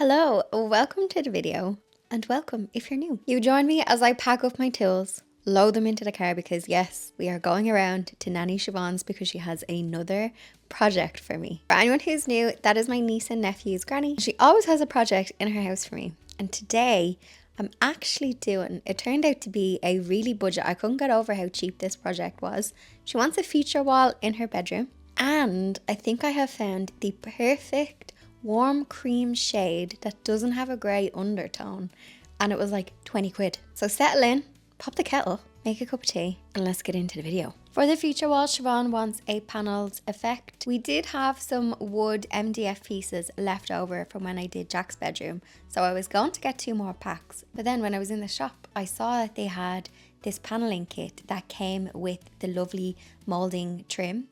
Hello, welcome to the video, and welcome if you're new. You join me as I pack up my tools, load them into the car because yes, we are going around to Nanny Siobhan's because she has another project for me. For anyone who's new, that is my niece and nephew's granny. She always has a project in her house for me, and today I'm actually doing, it turned out to be a really budget. I couldn't get over how cheap this project was. She wants a feature wall in her bedroom, and I think I have found the perfect warm cream shade that doesn't have a grey undertone, and it was like 20 quid. So settle in, pop the kettle, make a cup of tea, and let's get into the video. For the feature wall, Siobhan wants a panelled effect. We did have some wood MDF pieces left over from when I did Jack's bedroom, so I was going to get 2 more packs, but then when I was in the shop I saw that they had this panelling kit that came with the lovely moulding trim,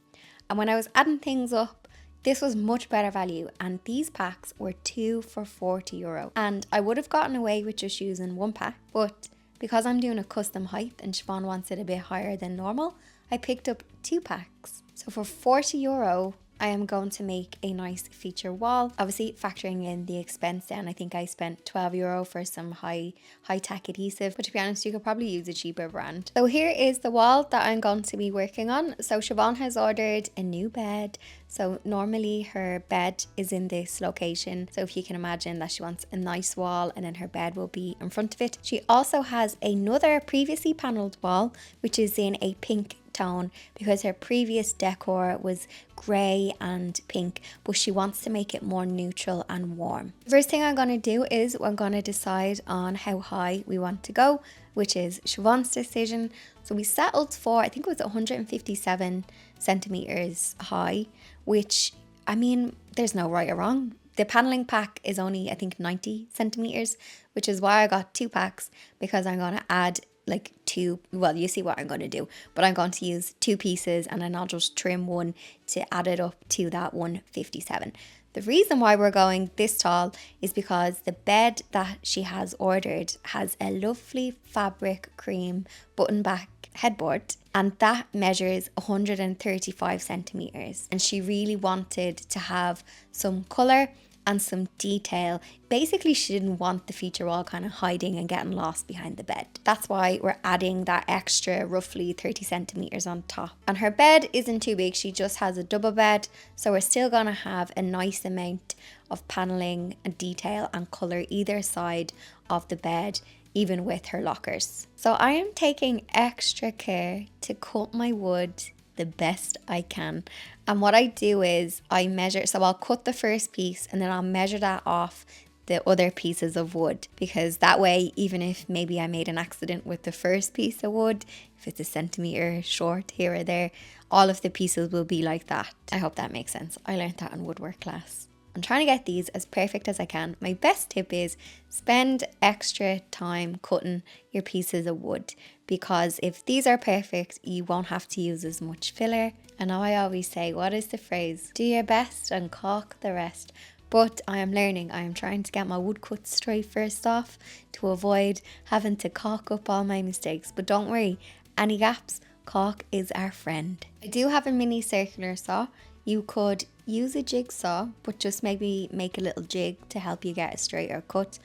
and when I was adding things up, this was much better value, and these packs were 2 for €40. And I would have gotten away with just using 1 pack, but because I'm doing a custom height and Siobhan wants it a bit higher than normal, I picked up 2 packs. So for €40, I am going to make a nice feature wall. Obviously factoring in the expense down, I think I spent €12 for some high-tech adhesive, but to be honest, you could probably use a cheaper brand. So here is the wall that I'm going to be working on. So Siobhan has ordered a new bed. So normally her bed is in this location. So if you can imagine that she wants a nice wall and then her bed will be in front of it. She also has another previously panelled wall, which is in a pink tone because her previous decor was grey and pink, but she wants to make it more neutral and warm. The first thing I'm going to do is I'm going to decide on how high we want to go, which is Siobhan's decision. So we settled for, I think it was 157 centimeters high, which, I mean, there's no right or wrong. The paneling pack is only, I think, 90 centimeters, which is why I got 2 packs, because I'm going to add like 2, well, you see what I'm going to do, but I'm going to use 2 pieces and then I'll just trim 1 to add it up to that 157. The reason why we're going this tall is because the bed that she has ordered has a lovely fabric cream button back headboard, and that measures 135 centimeters, and she really wanted to have some colour and some detail. Basically, she didn't want the feature wall kind of hiding and getting lost behind the bed. That's why we're adding that extra roughly 30 centimeters on top. And her bed isn't too big, she just has a double bed, so we're still gonna have a nice amount of paneling and detail and colour either side of the bed, even with her lockers. So I am taking extra care to cut my wood the best I can. And what I do is I measure, so I'll cut the first piece and then I'll measure that off the other pieces of wood, because that way, even if maybe I made an accident with the first piece of wood, if it's a centimetre short here or there, all of the pieces will be like that. I hope that makes sense. I learned that in woodwork class. I'm trying to get these as perfect as I can. My best tip is spend extra time cutting your pieces of wood, because if these are perfect, you won't have to use as much filler. I know I always say, what is the phrase? Do your best and caulk the rest. But I am learning. I am trying to get my wood cut straight first off to avoid having to caulk up all my mistakes. But don't worry, any gaps, caulk is our friend. I do have a mini circular saw. You could use a jigsaw, but just maybe make a little jig to help you get a straighter cut,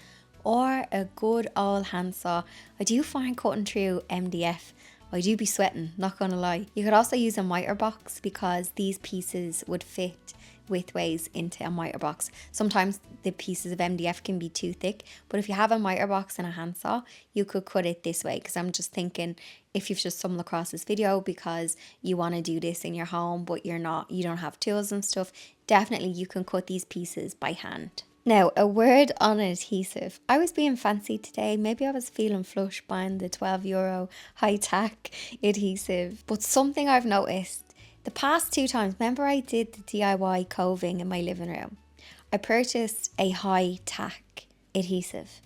or a good old handsaw. I do find cutting through MDF, I do be sweating, not gonna lie. You could also use a miter box, because these pieces would fit widthways into a miter box. Sometimes the pieces of MDF can be too thick, but if you have a miter box and a handsaw, you could cut it this way. Because I'm just thinking, if you've just stumbled across this video because you want to do this in your home but you don't have tools and stuff, definitely you can cut these pieces by hand. Now, a word on adhesive. I was being fancy today. Maybe I was feeling flush buying the €12 high-tech adhesive. But something I've noticed, the past 2 times, remember I did the DIY coving in my living room? I purchased a high-tech adhesive.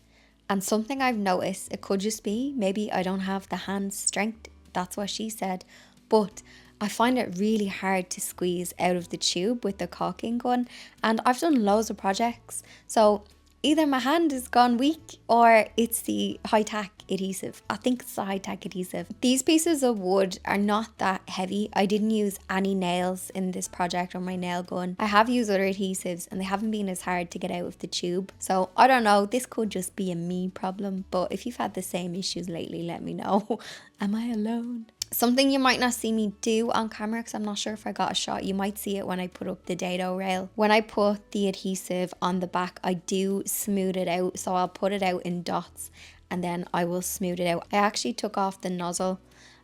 And something I've noticed, it could just be, maybe I don't have the hand strength, that's what she said, but I find it really hard to squeeze out of the tube with the caulking gun. And I've done loads of projects, so Either my hand has gone weak or it's the high-tech adhesive. I think it's the high-tech adhesive. These pieces of wood are not that heavy. I didn't use any nails in this project on my nail gun. I have used other adhesives and they haven't been as hard to get out of the tube. So I don't know, this could just be a me problem, but if you've had the same issues lately, let me know. Am I alone? Something you might not see me do on camera because I'm not sure if I got a shot. You might see it when I put up the dado rail. When I put the adhesive on the back, I do smooth it out. So I'll put it out in dots and then I will smooth it out. I actually took off the nozzle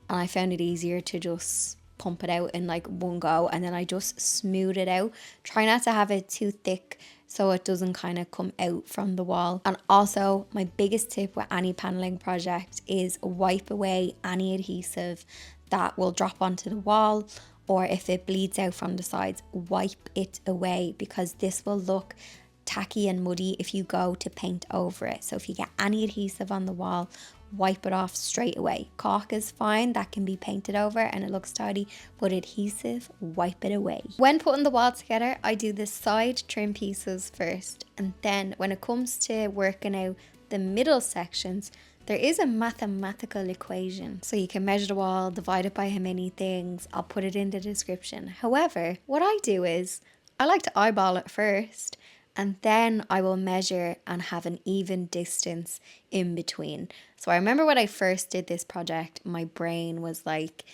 and I found it easier to just pump it out in like one go, and then I just smooth it out. Try not to have it too thick so it doesn't kind of come out from the wall. And also my biggest tip with any paneling project is wipe away any adhesive that will drop onto the wall, or if it bleeds out from the sides, wipe it away, because this will look tacky and muddy if you go to paint over it. So if you get any adhesive on the wall, wipe it off straight away. Caulk is fine, that can be painted over and it looks tidy, but adhesive, wipe it away. When putting the wall together, I do the side trim pieces first, and then when it comes to working out the middle sections, there is a mathematical equation. So you can measure the wall, divide it by how many things. I'll put it in the description. However, what I do is I like to eyeball it first, and then I will measure and have an even distance in between. So I remember when I first did this project, my brain was like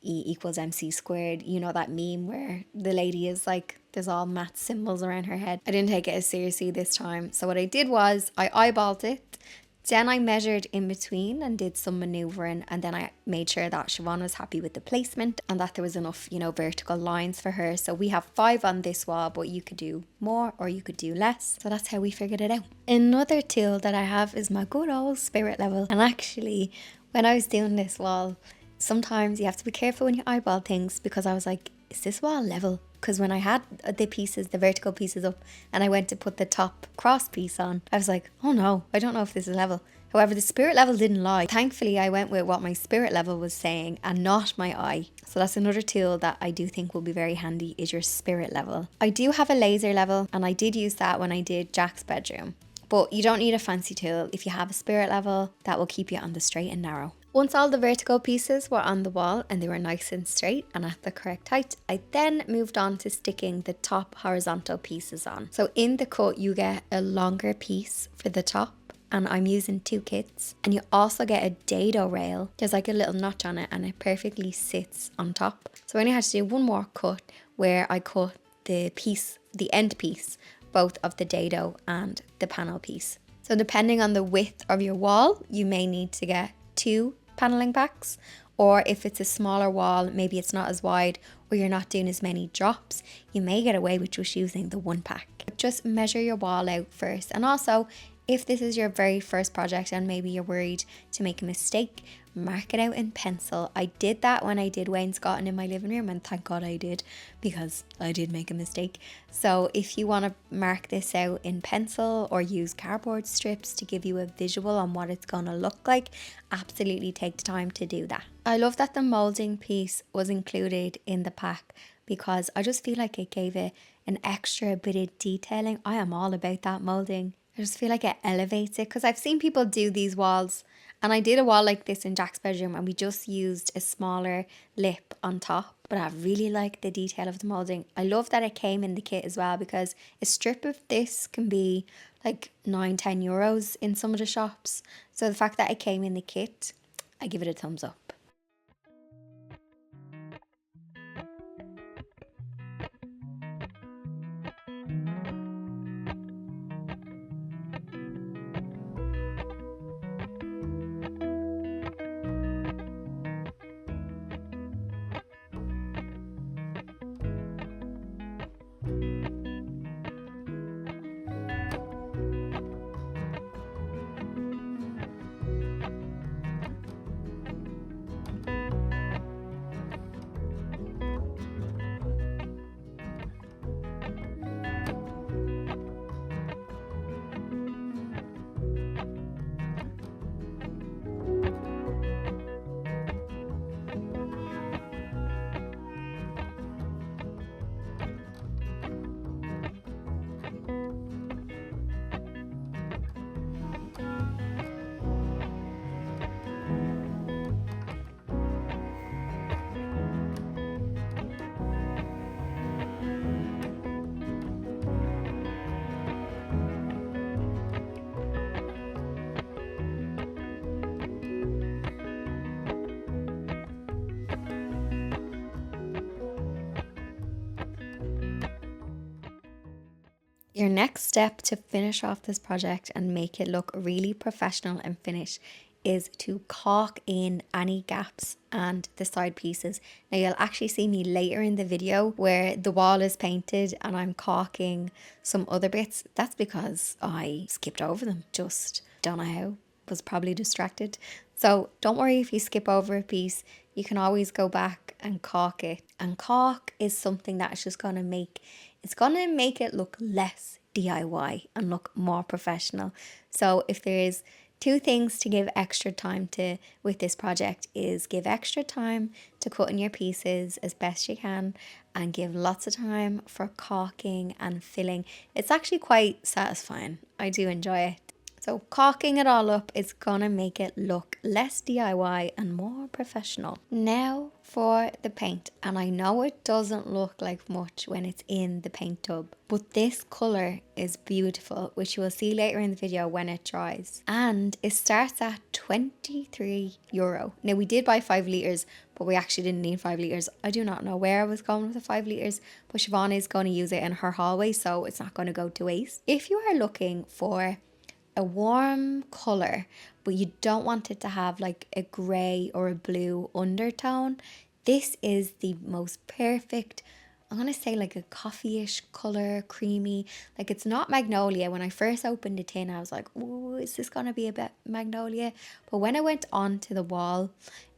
E equals MC squared. You know that meme where the lady is like, there's all math symbols around her head. I didn't take it as seriously this time. So what I did was I eyeballed it. Then I measured in between and did some maneuvering, and then I made sure that Siobhan was happy with the placement and that there was enough, vertical lines for her. So we have 5 on this wall, but you could do more or you could do less. So that's how we figured it out. Another tool that I have is my good old spirit level. And actually, when I was doing this wall, sometimes you have to be careful when you eyeball things, because I was like, is this wall level? Because when I had the vertical pieces up and I went to put the top cross piece on, I was like, oh no, I don't know if this is level. However, the spirit level didn't lie. Thankfully, I went with what my spirit level was saying and not my eye. So that's another tool that I do think will be very handy, is your spirit level. I do have a laser level and I did use that when I did Jack's bedroom. But you don't need a fancy tool. If you have a spirit level, that will keep you on the straight and narrow. Once all the vertical pieces were on the wall and they were nice and straight and at the correct height, I then moved on to sticking the top horizontal pieces on. So in the cut, you get a longer piece for the top, and I'm using 2 kits. And you also get a dado rail. There's like a little notch on it and it perfectly sits on top. So I only had to do one more cut where I cut the end piece, both of the dado and the panel piece. So depending on the width of your wall, you may need to get 2 paneling packs, or if it's a smaller wall, maybe it's not as wide or you're not doing as many drops, you may get away with just using the 1 pack. But just measure your wall out first. And also, if this is your very first project and maybe you're worried to make a mistake, mark it out in pencil. I did that when I did wainscoting in my living room, and thank God I did, because I did make a mistake. So if you want to mark this out in pencil or use cardboard strips to give you a visual on what it's going to look like, absolutely take the time to do that. I love that the moulding piece was included in the pack, because I just feel like it gave it an extra bit of detailing. I am all about that moulding. I just feel like it elevates it, because I've seen people do these walls, and I did a wall like this in Jack's bedroom and we just used a smaller lip on top, but I really like the detail of the moulding. I love that it came in the kit as well, because a strip of this can be like 9-10 euros in some of the shops. So the fact that it came in the kit, I give it a thumbs up. Your next step to finish off this project and make it look really professional and finished is to caulk in any gaps and the side pieces. Now you'll actually see me later in the video where the wall is painted and I'm caulking some other bits. That's because I skipped over them, just don't know how, was probably distracted. So don't worry if you skip over a piece, you can always go back and caulk it. And caulk is something that's just gonna make it look less DIY and look more professional. So if there is two things to give extra time to with this project is give extra time to cutting your pieces as best you can and give lots of time for caulking and filling. It's actually quite satisfying. I do enjoy it. So caulking it all up is gonna make it look less DIY and more professional. Now for the paint, and I know it doesn't look like much when it's in the paint tub, but this colour is beautiful, which you will see later in the video when it dries. And it starts at €23. Now we did buy 5 litres, but we actually didn't need 5 litres. I do not know where I was going with the 5 litres, but Siobhan is going to use it in her hallway, so it's not going to go to waste. If you are looking for a warm colour, but you don't want it to have like a grey or a blue undertone, this is the most perfect, I'm gonna say like a coffee-ish colour, creamy. Like it's not magnolia. When I first opened the tin I was like, oh, is this gonna be a bit magnolia? But when I went onto the wall,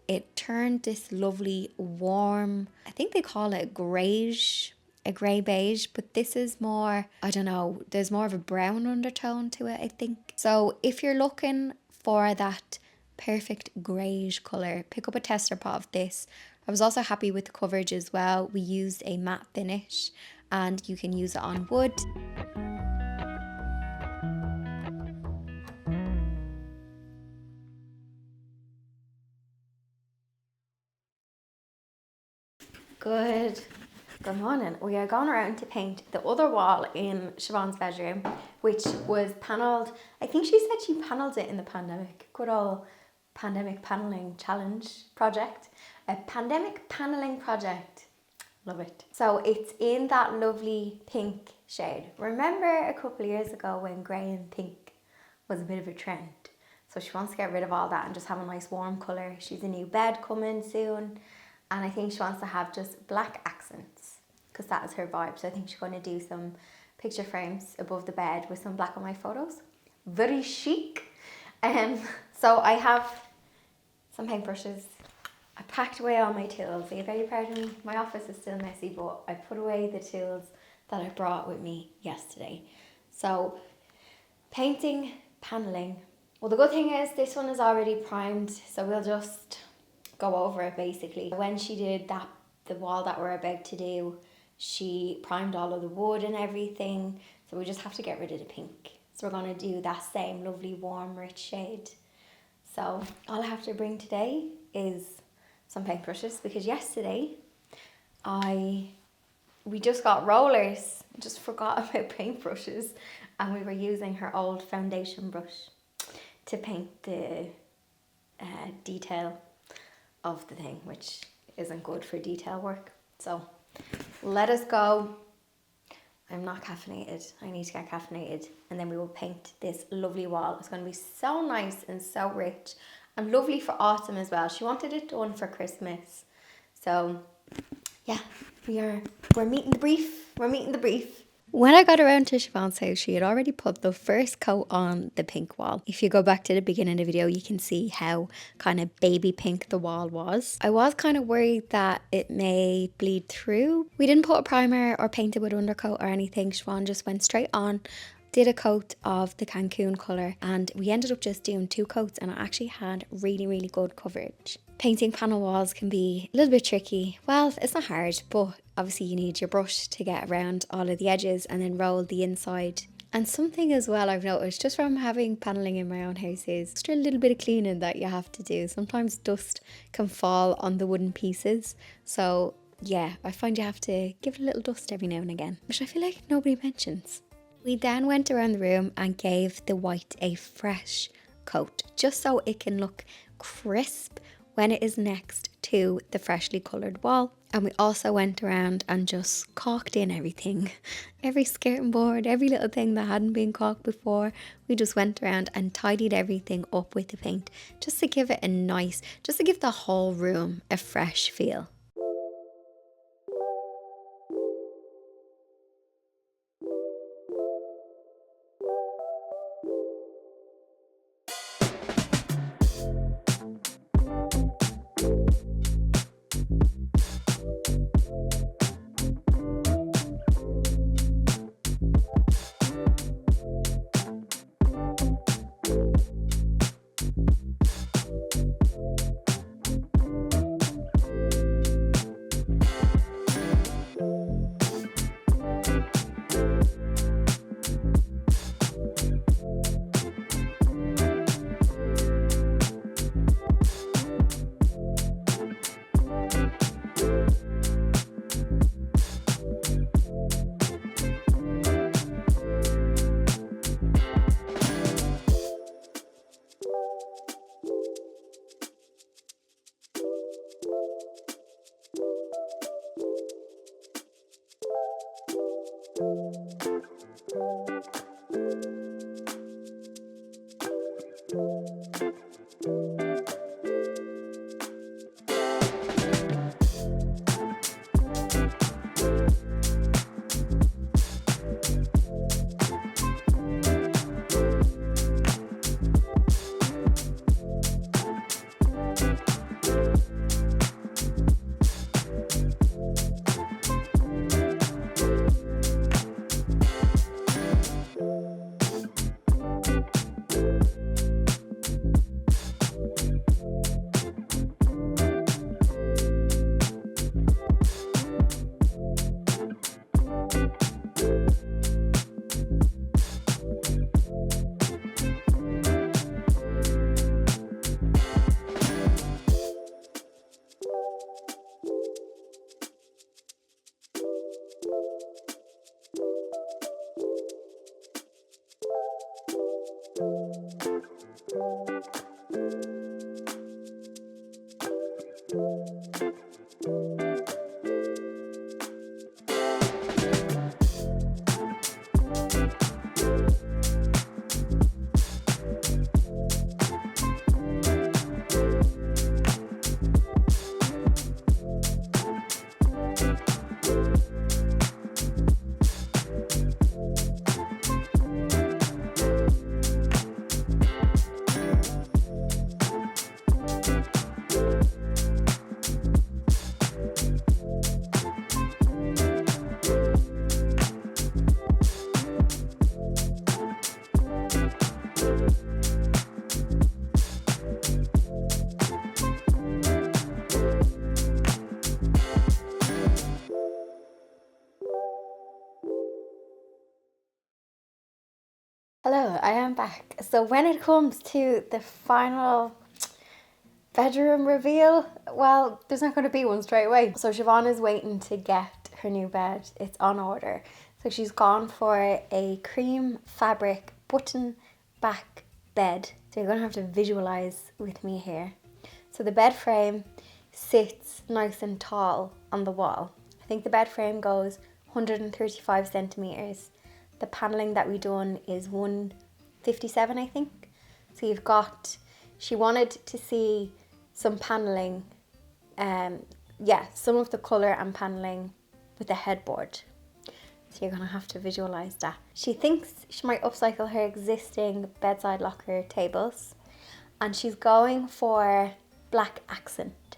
it turned this lovely warm, I think they call it greige, a grey beige, but this is more, I don't know, there's more of a brown undertone to it, I think. So if you're looking for that perfect greige colour, pick up a tester pot of this. I was also happy with the coverage as well. We used a matte finish and you can use it on wood. Good morning. We are going around to paint the other wall in Siobhan's bedroom, which was panelled. I think she said she panelled it in the pandemic. Good old pandemic panelling challenge project. A pandemic panelling project. Love it. So it's in that lovely pink shade. Remember a couple of years ago when grey and pink was a bit of a trend? So she wants to get rid of all that and just have a nice warm colour. She's a new bed coming soon. And I think she wants to have just black accents because that is her vibe. So I think she's going to do some picture frames above the bed with some black and white photos. Very chic. So I have some paintbrushes. I packed away all my tools. Are you very proud of me? My office is still messy, but I put away the tools that I brought with me yesterday. So painting, paneling. Well, the good thing is this one is already primed, so we'll just go over it basically. When she did that, the wall that we're about to do, she primed all of the wood and everything, so we just have to get rid of the pink. So we're going to do that same lovely warm rich shade. So all I have to bring today is some paintbrushes, because yesterday we just got rollers, just forgot about paintbrushes, and we were using her old foundation brush to paint the detail of the thing, which isn't good for detail work. So let us go. I'm not caffeinated. I need to get caffeinated, and then we will paint this lovely wall. It's going to be so nice and so rich and lovely for autumn as well. She wanted it done for Christmas. So yeah, we're meeting the brief. We're meeting the brief. When I got around to Siobhan's house, she had already put the first coat on the pink wall. If you go back to the beginning of the video, you can see how kind of baby pink the wall was. I was kind of worried that it may bleed through. We didn't put a primer or paint it with undercoat or anything. Siobhan just went straight on, did a coat of the Cancun colour, and we ended up just doing 2 coats, and it actually had really, really good coverage. Painting panel walls can be a little bit tricky. Well, it's not hard, but obviously you need your brush to get around all of the edges and then roll the inside. And something as well I've noticed just from having paneling in my own house is just a little bit of cleaning that you have to do. Sometimes dust can fall on the wooden pieces. So yeah, I find you have to give it a little dust every now and again, which I feel like nobody mentions. We then went around the room and gave the white a fresh coat, just so it can look crisp when it is next to the freshly coloured wall. And we also went around and just caulked in everything. Every skirting board, every little thing that hadn't been caulked before. We just went around and tidied everything up with the paint just to give it a nice, just to give the whole room a fresh feel. Hello, I am back. So when it comes to the final bedroom reveal, well, there's not going to be one straight away. So Siobhan is waiting to get her new bed. It's on order. So she's gone for a cream fabric button back bed. So you're going to have to visualize with me here. So the bed frame sits nice and tall on the wall. I think the bed frame goes 135 centimeters. The paneling that we done is 157, I think. So you've got, she wanted to see some paneling, some of the colour and paneling with the headboard. So you're gonna have to visualise that. She thinks she might upcycle her existing bedside locker tables, and she's going for black accent.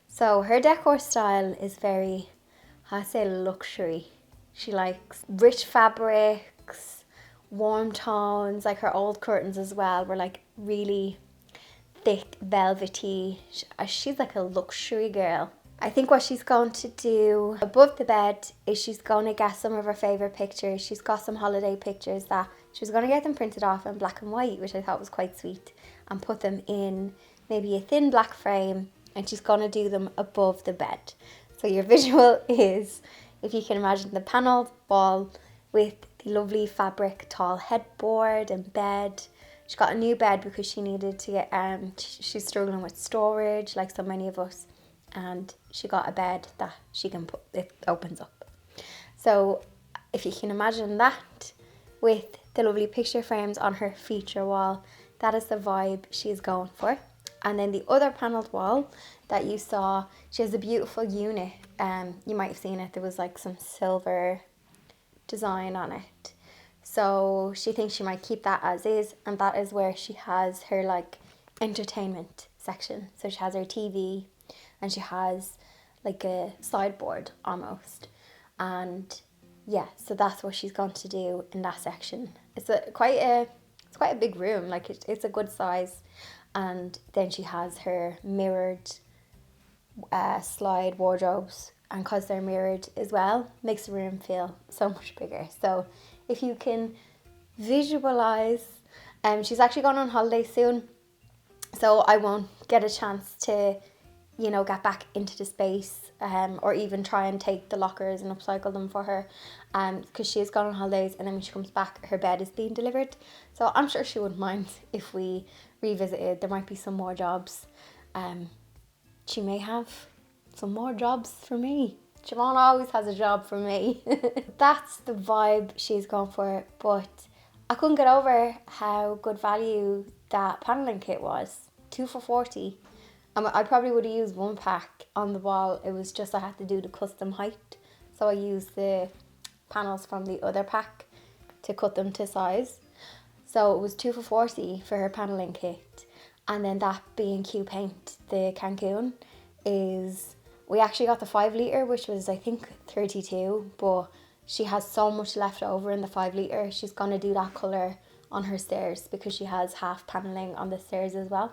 So her decor style is very, I say, luxury. She likes rich fabrics, warm tones, like her old curtains as well were like really thick, velvety. She's like a luxury girl. I think what she's going to do above the bed is she's going to get some of her favourite pictures. She's got some holiday pictures that she was going to get them printed off in black and white, which I thought was quite sweet, and put them in maybe a thin black frame, and she's going to do them above the bed. So your visual is, if you can imagine, the panelled wall with the lovely fabric tall headboard and bed. She got a new bed because she needed to get, she's struggling with storage like so many of us. and she got a bed that she can put, it opens up. So if you can imagine that with the lovely picture frames on her feature wall, that is the vibe she's going for. And then the other panelled wall that you saw, she has a beautiful unit. You might have seen it, there was like some silver design on it. So she thinks she might keep that as is, and that is where she has her like entertainment section. So she has her TV and she has like a sideboard almost. And yeah, so that's what she's going to do in that section. It's quite a big room, like it's a good size. And then she has her mirrored slide wardrobes, and because they're mirrored as well, makes the room feel so much bigger. So if you can visualize, she's actually going on holiday soon, so I won't get a chance to, you know, get back into the space, or even try and take the lockers and upcycle them for her, because she has gone on holidays, and then when she comes back her bed is being delivered. So I'm sure she wouldn't mind if we revisited. There might be some more jobs. She may have some more jobs for me. Siobhan always has a job for me. That's the vibe she's going for, but I couldn't get over how good value that panelling kit was. 2 for $40. I probably would have used one pack on the wall. It was just I had to do the custom height. So I used the panels from the other pack to cut them to size. So it was 2 for $40 for her panelling kit. And then that B&Q paint, the Cancun, is, we actually got the 5 litre, which was I think 32, but she has so much left over in the 5 litre. She's going to do that colour on her stairs because she has half panelling on the stairs as well.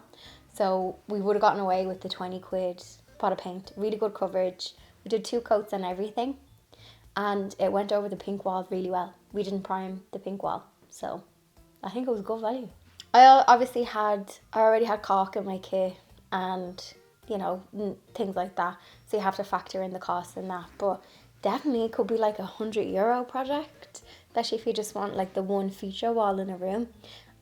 So we would have gotten away with the 20 quid pot of paint. Really good coverage. We did 2 coats and everything, and it went over the pink wall really well. We didn't prime the pink wall, so I think it was good value. I already had caulk in my kit, and you know, things like that, so you have to factor in the cost in that. But definitely it could be like €100 project, especially if you just want like the one feature wall in a room.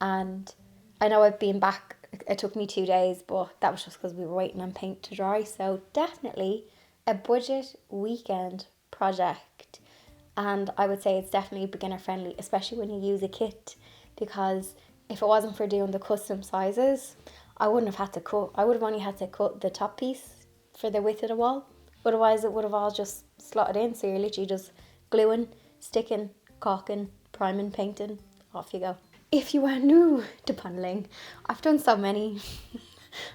And I know I've been back, it took me 2 days, but that was just because we were waiting on paint to dry. So definitely a budget weekend project, and I would say it's definitely beginner friendly, especially when you use a kit, because if it wasn't for doing the custom sizes, I wouldn't have had to cut. I would have only had to cut the top piece for the width of the wall. Otherwise it would have all just slotted in. So you're literally just gluing, sticking, caulking, priming, painting, off you go. If you are new to panelling, I've done so many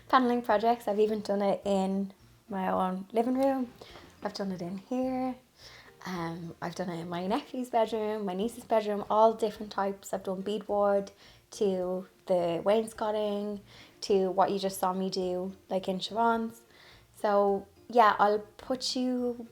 panelling projects. I've even done it in my own living room. I've done it in here. I've done it in my nephew's bedroom, my niece's bedroom, all different types. I've done beadboard to the wainscoting to what you just saw me do like in Siobhan's. So yeah, I'll put you,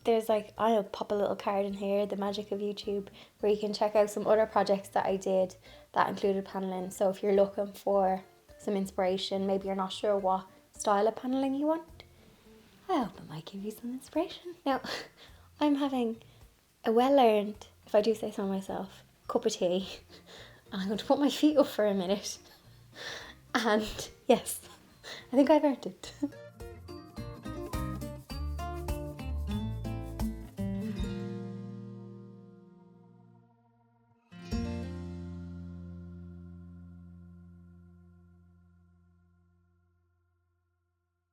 I'll pop a little card in here, the magic of YouTube, where you can check out some other projects that I did that included panelling. So if you're looking for some inspiration, maybe you're not sure what style of panelling you want, I hope it might give you some inspiration. Now, I'm having a well-earned, if I do say so myself, cup of tea. And I'm going to put my feet up for a minute. And yes, I think I've earned it.